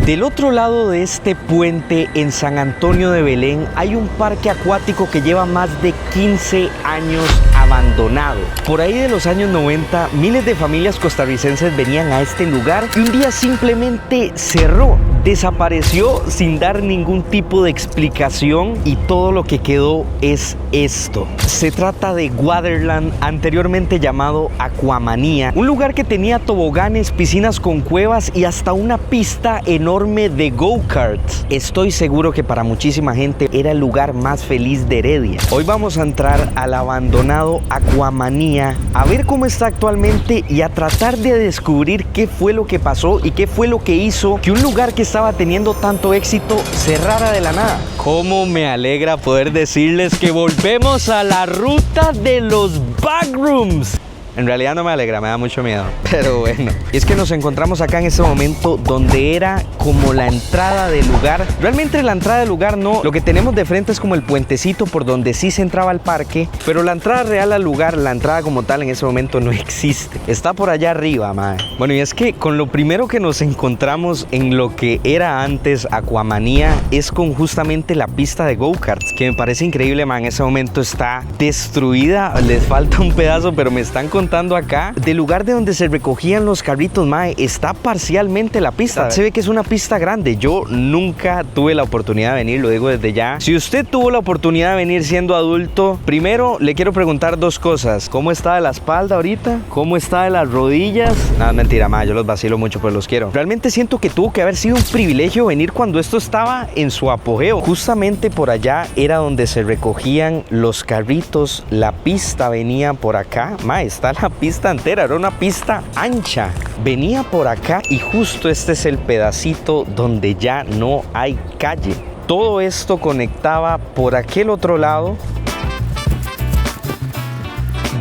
Del otro lado de este puente en San Antonio de Belén hay un parque acuático que lleva más de 15 años abandonado. Por ahí de los años 90, miles de familias costarricenses venían a este lugar y un día simplemente cerró. Desapareció sin dar ningún tipo de explicación y todo lo que quedó es esto. Se trata de Waterland, anteriormente llamado Aquamanía, un lugar que tenía toboganes, piscinas con cuevas y hasta una pista enorme de go-karts. Estoy seguro que para muchísima gente era el lugar más feliz de Heredia. Hoy vamos a entrar al abandonado Aquamanía, a ver cómo está actualmente y a tratar de descubrir qué fue lo que pasó y qué fue lo que hizo que un lugar que estaba teniendo tanto éxito cerrara de la nada. Cómo me alegra poder decirles que volvemos a la ruta de los backrooms. En realidad no me alegra, me da mucho miedo, pero bueno. Y es que nos encontramos acá en este momento donde era como la entrada del lugar. Realmente la entrada del lugar no, lo que tenemos de frente es como el puentecito por donde sí se entraba al parque, pero la entrada real al lugar, la entrada como tal en ese momento no existe. Está por allá arriba, mae. Bueno, y es que con lo primero que nos encontramos en lo que era antes Aquamanía es con justamente la pista de go-karts, que me parece increíble, mae. En ese momento está destruida, les falta un pedazo, pero me están contando acá del lugar de donde se recogían los carritos, mae, está parcialmente la pista. Se ve que es una pista grande. Yo nunca tuve la oportunidad de venir, lo digo desde ya. Si usted tuvo la oportunidad de venir siendo adulto, primero le quiero preguntar dos cosas. ¿Cómo está de la espalda ahorita? ¿Cómo está de las rodillas? No, mentira, mae, yo los vacilo mucho, pero los quiero. Realmente siento que tuvo que haber sido un privilegio venir cuando esto estaba en su apogeo. Justamente por allá era donde se recogían los carritos. La pista venía por acá, mae, está la pista entera, era una pista ancha, venía por acá y justo este es el pedacito donde ya no hay calle. Todo esto conectaba por aquel otro lado,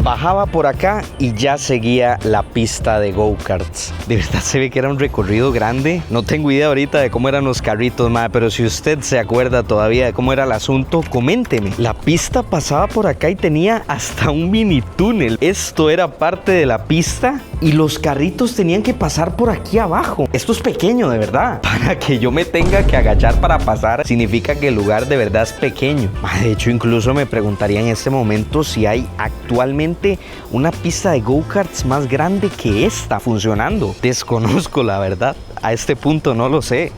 bajaba por acá y ya seguía la pista de go-karts. De verdad se ve que era un recorrido grande. No tengo idea ahorita de cómo eran los carritos, madre, pero si usted se acuerda todavía de cómo era el asunto, coménteme. La pista pasaba por acá y tenía hasta un mini túnel. Esto era parte de la pista y los carritos tenían que pasar por aquí abajo. Esto es pequeño, de verdad. Para que yo me tenga que agachar para pasar, significa que el lugar de verdad es pequeño. De hecho, incluso me preguntaría en este momento si hay actualmente una pista de go-karts más grande que esta funcionando. Desconozco, la verdad. A este punto no lo sé.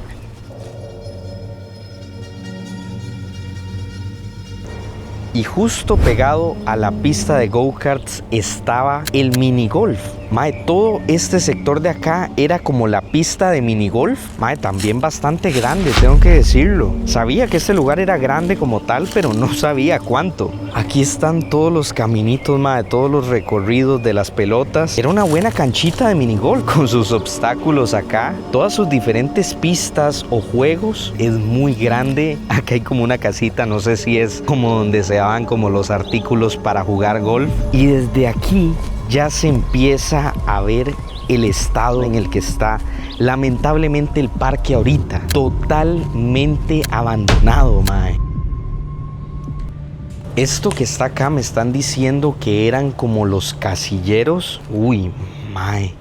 Y justo pegado a la pista de go-karts estaba el minigolf. Mae, todo este sector de acá era como la pista de minigolf. Mae, también bastante grande, tengo que decirlo. Sabía que este lugar era grande como tal, pero no sabía cuánto. Aquí están todos los caminitos, mae, todos los recorridos de las pelotas. Era una buena canchita de minigolf con sus obstáculos acá. Todas sus diferentes pistas o juegos. Es muy grande. Acá hay como una casita, no sé si es como donde se daban como los artículos para jugar golf. Y desde aquí ya se empieza a ver el estado en el que está lamentablemente el parque ahorita. Totalmente abandonado, mae. Esto que está acá me están diciendo que eran como los casilleros. Uy, mae.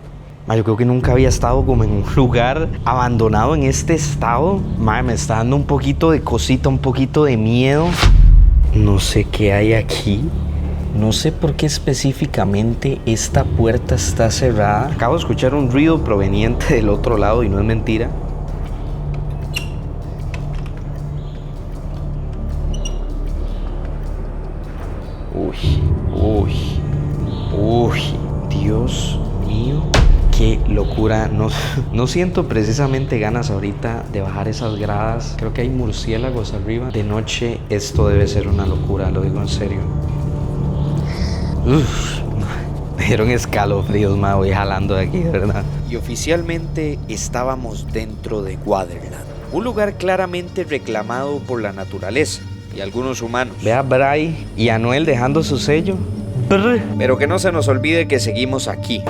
Yo creo que nunca había estado como en un lugar abandonado en este estado. Mae, me está dando un poquito de cosita, un poquito de miedo. No sé qué hay aquí. No sé por qué específicamente esta puerta está cerrada. Acabo de escuchar un ruido proveniente del otro lado y no es mentira. Uy, Dios mío. Qué locura. No siento precisamente ganas ahorita de bajar esas gradas. Creo que hay murciélagos arriba. De noche esto debe ser una locura, lo digo en serio. Me dieron escalofríos, me voy jalando de aquí, de verdad. Y oficialmente estábamos dentro de Waterland, un lugar claramente reclamado por la naturaleza y algunos humanos. Ve a Bray y a Noel dejando su sello. Pero que no se nos olvide que seguimos aquí.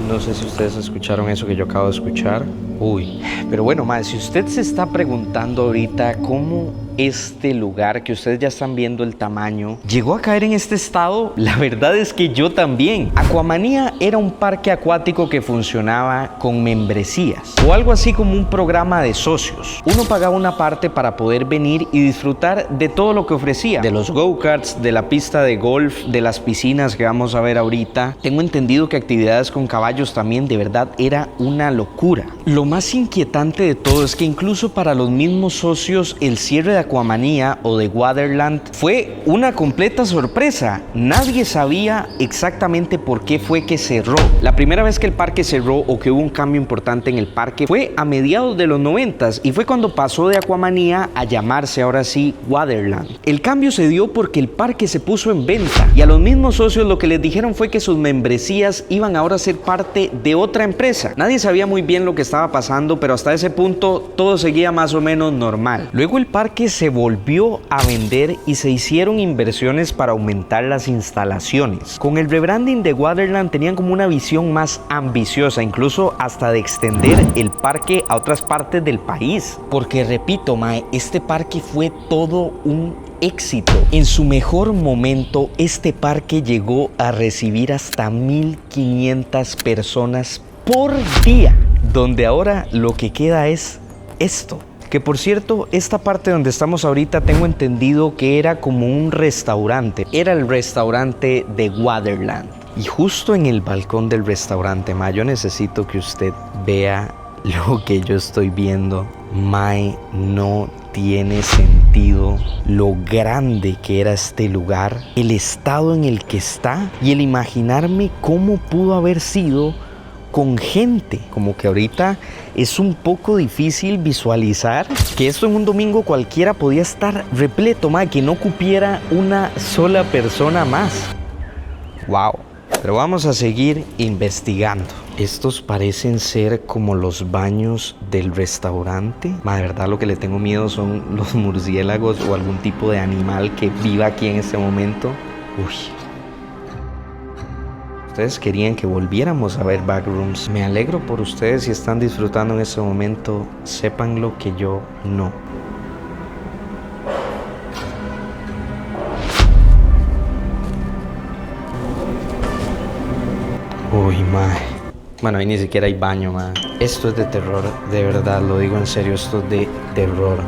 No sé si ustedes escucharon eso que yo acabo de escuchar. Uy, pero bueno, mae, si usted se está preguntando ahorita cómo este lugar que ustedes ya están viendo el tamaño llegó a caer en este estado, la verdad es que yo también. Aquamanía era un parque acuático que funcionaba con membresías o algo así como un programa de socios. Uno pagaba una parte para poder venir y disfrutar de todo lo que ofrecía, de los go-karts, de la pista de golf, de las piscinas que vamos a ver ahorita. Tengo entendido que actividades con caballos también, de verdad era una locura. Lo más inquietante de todo es que incluso para los mismos socios el cierre de Aquamanía o de Waterland fue una completa sorpresa. Nadie sabía exactamente por qué fue que cerró. La primera vez que el parque cerró o que hubo un cambio importante en el parque fue a mediados de los 90s y fue cuando pasó de Aquamanía a llamarse ahora sí Waterland. El cambio se dio porque el parque se puso en venta y a los mismos socios lo que les dijeron fue que sus membresías iban ahora a ser parte de otra empresa. Nadie sabía muy bien lo que estaba pasando, pero hasta ese punto todo seguía más o menos normal. Luego el parque se volvió a vender y se hicieron inversiones para aumentar las instalaciones. Con el rebranding de Waterland tenían como una visión más ambiciosa, incluso hasta de extender el parque a otras partes del país. Porque repito, mae, este parque fue todo un éxito. En su mejor momento, este parque llegó a recibir hasta 1,500 personas por día, donde ahora lo que queda es esto. Que por cierto, esta parte donde estamos ahorita tengo entendido que era como un restaurante. Era el restaurante de Waterland. Y justo en el balcón del restaurante, mae, yo necesito que usted vea lo que yo estoy viendo. Mae, no tiene sentido lo grande que era este lugar, el estado en el que está y el imaginarme cómo pudo haber sido con gente. Como que ahorita es un poco difícil visualizar que esto en un domingo cualquiera podía estar repleto, mae, que no cupiera una sola persona más. Wow. Pero vamos a seguir investigando. Estos parecen ser como los baños del restaurante. Ma, de verdad lo que le tengo miedo son los murciélagos o algún tipo de animal que viva aquí en este momento. Uy. Ustedes querían que volviéramos a ver Backrooms. Me alegro por ustedes si están disfrutando en este momento. Sépanlo que yo no. Uy, mae. Bueno, ahí ni siquiera hay baño, mae. Esto es de terror, de verdad, lo digo en serio, esto es de terror.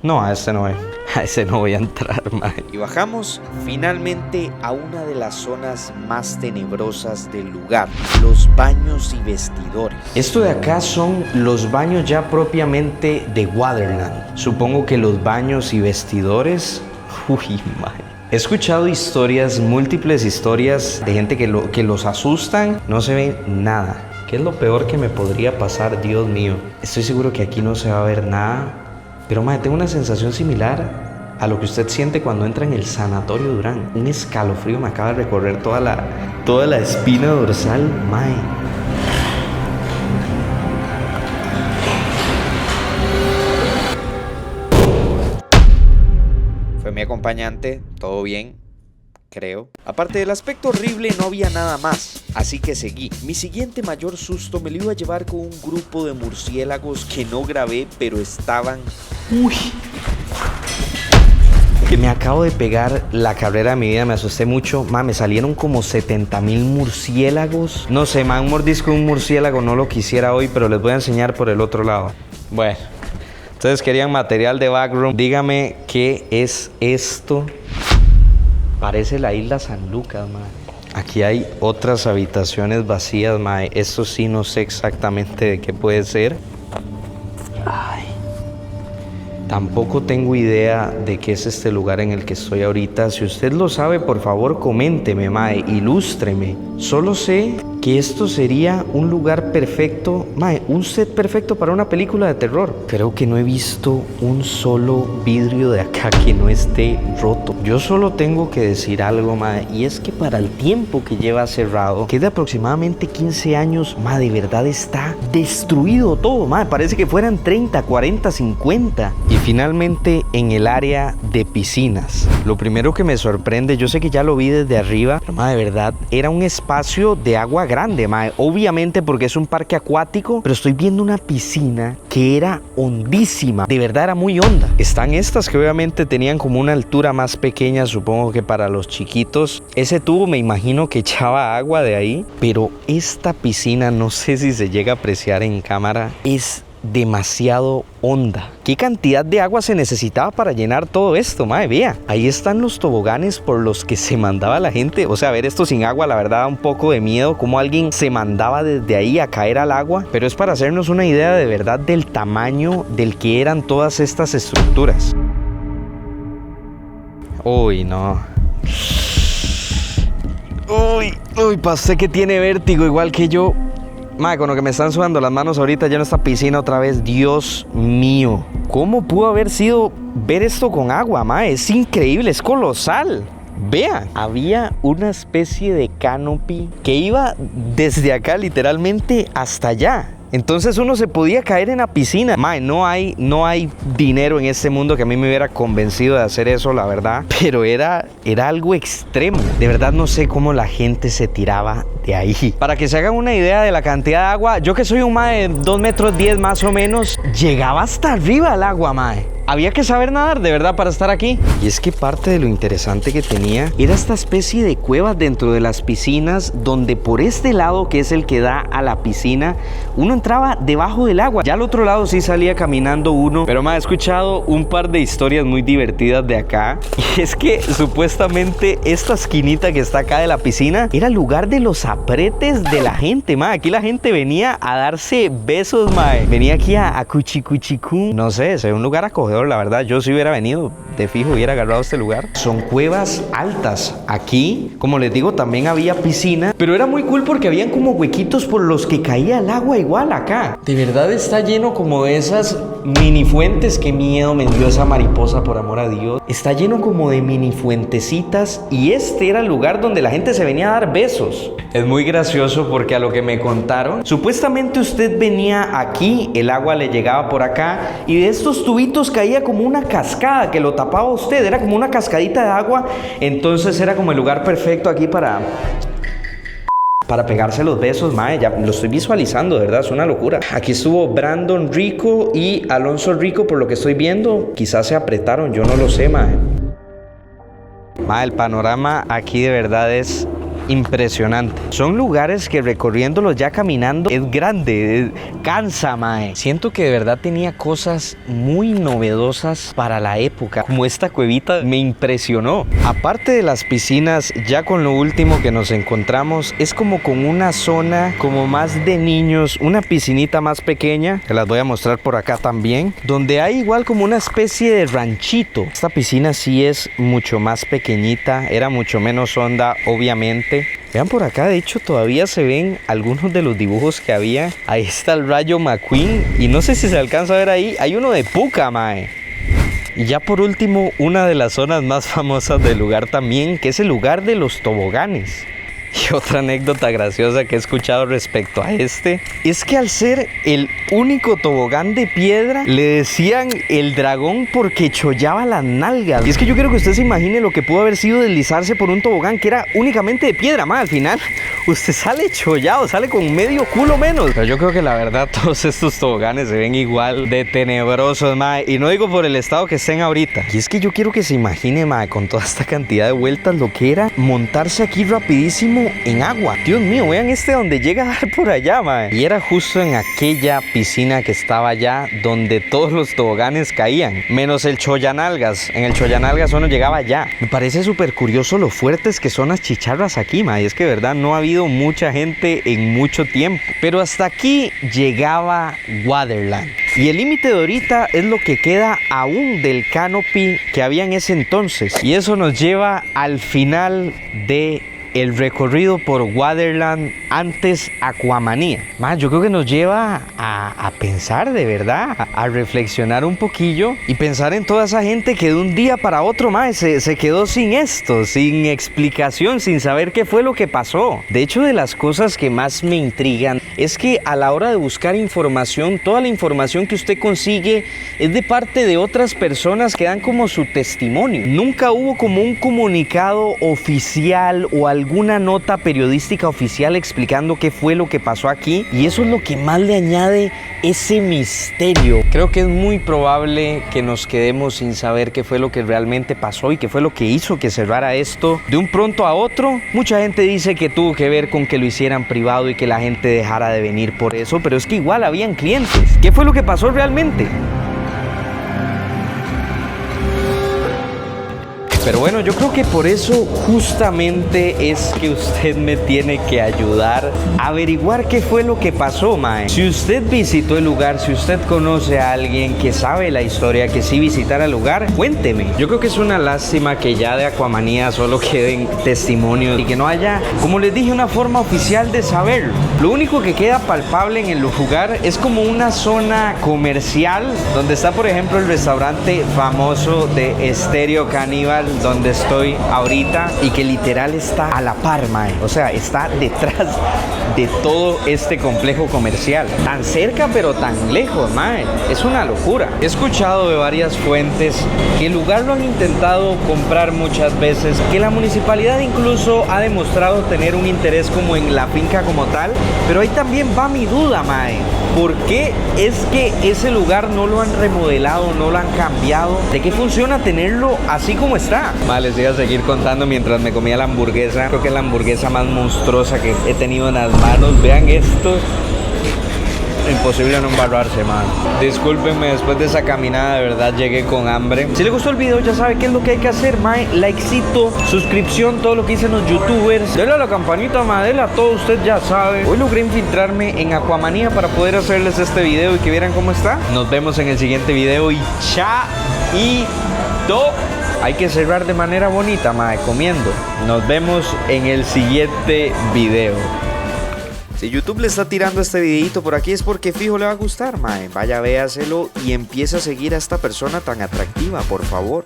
No, a este no voy. A ese no voy a entrar, mae. Y bajamos finalmente a una de las zonas más tenebrosas del lugar, los baños y vestidores. Esto de acá son los baños ya propiamente de Waterland. Supongo que los baños y vestidores... Uy, mae. He escuchado historias, múltiples historias de gente que los asustan, no se ve nada. ¿Qué es lo peor que me podría pasar? Dios mío. Estoy seguro que aquí no se va a ver nada. Pero mae, tengo una sensación similar a lo que usted siente cuando entra en el Sanatorio Durán. Un escalofrío me acaba de recorrer toda la espina dorsal, mae. Fue mi acompañante, todo bien, creo. Aparte del aspecto horrible no había nada más, así que seguí. Mi siguiente mayor susto me lo iba a llevar con un grupo de murciélagos que no grabé, pero estaban... Uy. Que me acabo de pegar la carrera de mi vida, me asusté mucho. Ma, me salieron como 70,000 murciélagos. No sé, ma, un mordisco de un murciélago no lo quisiera hoy, pero les voy a enseñar por el otro lado. Bueno. Ustedes querían material de backroom. Dígame qué es esto. Parece la isla San Lucas, mae. Aquí hay otras habitaciones vacías, mae. Esto sí no sé exactamente de qué puede ser. Ay. Tampoco tengo idea de qué es este lugar en el que estoy ahorita. Si usted lo sabe, por favor, coménteme, mae. Ilústreme. Solo sé que esto sería un lugar perfecto, mae, un set perfecto para una película de terror. Creo que no he visto un solo vidrio de acá que no esté roto. Yo solo tengo que decir algo, mae, y es que para el tiempo que lleva cerrado, que es de aproximadamente 15 años, mae, de verdad está destruido todo, mae. Parece que fueran 30, 40, 50. Y finalmente en el área de piscinas. Lo primero que me sorprende, yo sé que ya lo vi desde arriba, pero mae, de verdad, era un espacio de agua grande. grande, mae. Obviamente porque es un parque acuático, pero estoy viendo una piscina que era hondísima. De verdad era muy honda. Están estas que obviamente tenían como una altura más pequeña, supongo que para los chiquitos. Ese tubo me imagino que echaba agua de ahí, pero esta piscina, no sé si se llega a apreciar en cámara, es demasiado honda. ¿Qué cantidad de agua se necesitaba para llenar todo esto, mae? Vea, ahí están los toboganes por los que se mandaba la gente. O sea, ver esto sin agua, la verdad da un poco de miedo, cómo alguien se mandaba desde ahí a caer al agua, pero es para hacernos una idea de verdad del tamaño del que eran todas estas estructuras. Uy, no. Uy, pa' usted que tiene vértigo igual que yo. Mae, con lo que me están sudando las manos ahorita ya en esta piscina otra vez. Dios mío, ¿cómo pudo haber sido ver esto con agua, mae? Es increíble, es colosal. Vean, había una especie de canopy que iba desde acá literalmente hasta allá. Entonces uno se podía caer en la piscina. Mae, no hay dinero en este mundo que a mí me hubiera convencido de hacer eso, la verdad. Pero era algo extremo. De verdad no sé cómo la gente se tiraba de ahí. Para que se hagan una idea de la cantidad de agua, yo que soy un mae de 2 metros 10 más o menos, llegaba hasta arriba el agua, mae. Había que saber nadar, de verdad, para estar aquí. Y es que parte de lo interesante que tenía era esta especie de cuevas dentro de las piscinas, donde por este lado, que es el que da a la piscina, uno entraba debajo del agua. Ya al otro lado sí salía caminando uno. Pero me ha escuchado un par de historias muy divertidas de acá. Y es que supuestamente esta esquinita que está acá de la piscina era el lugar de los apretes de la gente, mae. Aquí la gente venía a darse besos, mae. Venía aquí a cuchicuchicú. No sé, es un lugar acogedor. La verdad, yo si hubiera venido de fijo, hubiera agarrado este lugar. Son cuevas altas. Aquí, como les digo, también había piscina, pero era muy cool porque habían como huequitos por los que caía el agua igual acá. De verdad está lleno como de esas mini fuentes. Qué miedo me dio esa mariposa, por amor a Dios. Está lleno como de mini fuentecitas y este era el lugar donde la gente se venía a dar besos. Es muy gracioso porque a lo que me contaron, supuestamente usted venía aquí, el agua le llegaba por acá y de estos tubitos caía como una cascada que lo tapaba a usted, era como una cascadita de agua. Entonces era como el lugar perfecto aquí para pegarse los besos, mae. Ya lo estoy visualizando, de verdad, es una locura. Aquí estuvo Brandon Rico y Alonso Rico, por lo que estoy viendo. Quizás se apretaron, yo no lo sé, mae. Mae, el panorama aquí de verdad es impresionante. Son lugares que recorriéndolos ya caminando es grande, cansa, mae. Siento que de verdad tenía cosas muy novedosas para la época, como esta cuevita me impresionó. Aparte de las piscinas, ya con lo último que nos encontramos es como con una zona como más de niños, una piscinita más pequeña, que las voy a mostrar por acá también, donde hay igual como una especie de ranchito. Esta piscina sí es mucho más pequeñita, era mucho menos honda, obviamente. Vean por acá, de hecho todavía se ven algunos de los dibujos que había. Ahí está el Rayo McQueen y no sé si se alcanza a ver ahí, hay uno de Pucca, mae. Y ya por último, una de las zonas más famosas del lugar también, que es el lugar de los toboganes. Y otra anécdota graciosa que he escuchado respecto a este es que al ser el único tobogán de piedra, le decían el dragón porque chollaba las nalgas. Y es que yo quiero que usted se imagine lo que pudo haber sido deslizarse por un tobogán que era únicamente de piedra, más al final usted sale chollado, sale con medio culo menos. Pero yo creo que la verdad todos estos toboganes se ven igual de tenebrosos, mae. Y no digo por el estado que estén ahorita. Y es que yo quiero que se imagine, mae, con toda esta cantidad de vueltas, lo que era montarse aquí rapidísimo en agua. Dios mío, vean este donde llega a dar por allá, mae. Y era justo en aquella piscina que estaba allá donde todos los toboganes caían, menos el Chollanalgas. En el Chollanalgas uno llegaba allá. Me parece súper curioso lo fuertes que son las chicharras aquí, mae. Y es que de verdad no ha habido mucha gente en mucho tiempo. Pero hasta aquí llegaba Waterland. Y el límite de ahorita es lo que queda aún del canopy que había en ese entonces. Y eso nos lleva al final de el recorrido por Waterland, antes Aquamanía. Más, yo creo que nos lleva a pensar de verdad, a reflexionar un poquillo y pensar en toda esa gente que de un día para otro más se quedó sin esto, sin explicación, sin saber qué fue lo que pasó. De hecho, de las cosas que más me intrigan es que a la hora de buscar información, toda la información que usted consigue es de parte de otras personas que dan como su testimonio. Nunca hubo como un comunicado oficial o alguna nota periodística oficial explicando qué fue lo que pasó aquí, y eso es lo que más le añade ese misterio. Creo que es muy probable que nos quedemos sin saber qué fue lo que realmente pasó y qué fue lo que hizo que cerrara esto de un pronto a otro. Mucha gente dice que tuvo que ver con que lo hicieran privado y que la gente dejara de venir por eso, pero es que igual habían clientes. ¿Qué fue lo que pasó realmente? Pero bueno, yo creo que por eso justamente es que usted me tiene que ayudar a averiguar qué fue lo que pasó, mae. Si usted visitó el lugar, si usted conoce a alguien que sabe la historia, que sí visitara el lugar, cuénteme. Yo creo que es una lástima que ya de Aquamanía solo queden testimonios y que no haya, como les dije, una forma oficial de saberlo. Lo único que queda palpable en el lugar es como una zona comercial donde está, por ejemplo, el restaurante famoso de Estéreo Caníbal, donde estoy ahorita, y que literal está a la par, mae. O sea, está detrás de todo este complejo comercial. Tan cerca pero tan lejos, mae. Es una locura. He escuchado de varias fuentes que el lugar lo han intentado comprar muchas veces, que la municipalidad incluso ha demostrado tener un interés como en la finca como tal, pero ahí también va mi duda, mae. ¿Por qué es que ese lugar no lo han remodelado, no lo han cambiado? ¿De qué funciona tenerlo así como está? Les voy a seguir contando mientras me comía la hamburguesa. Creo que es la hamburguesa más monstruosa que he tenido en las manos. Vean esto. Imposible no embarrarse, man. Discúlpenme, después de esa caminada de verdad llegué con hambre. Si le gustó el video, ya sabe qué es lo que hay que hacer, mae. Likecito, suscripción, todo lo que dicen los youtubers. Dele a la campanita, mae, dele a todo, usted ya sabe. Hoy logré infiltrarme en Aquamanía para poder hacerles este video y que vieran cómo está. Nos vemos en el siguiente video y chaito. Hay que cerrar de manera bonita, mae, comiendo. Nos vemos en el siguiente video. Si YouTube le está tirando este videito por aquí es porque fijo le va a gustar, mae. Vaya, véaselo y empiece a seguir a esta persona tan atractiva, por favor.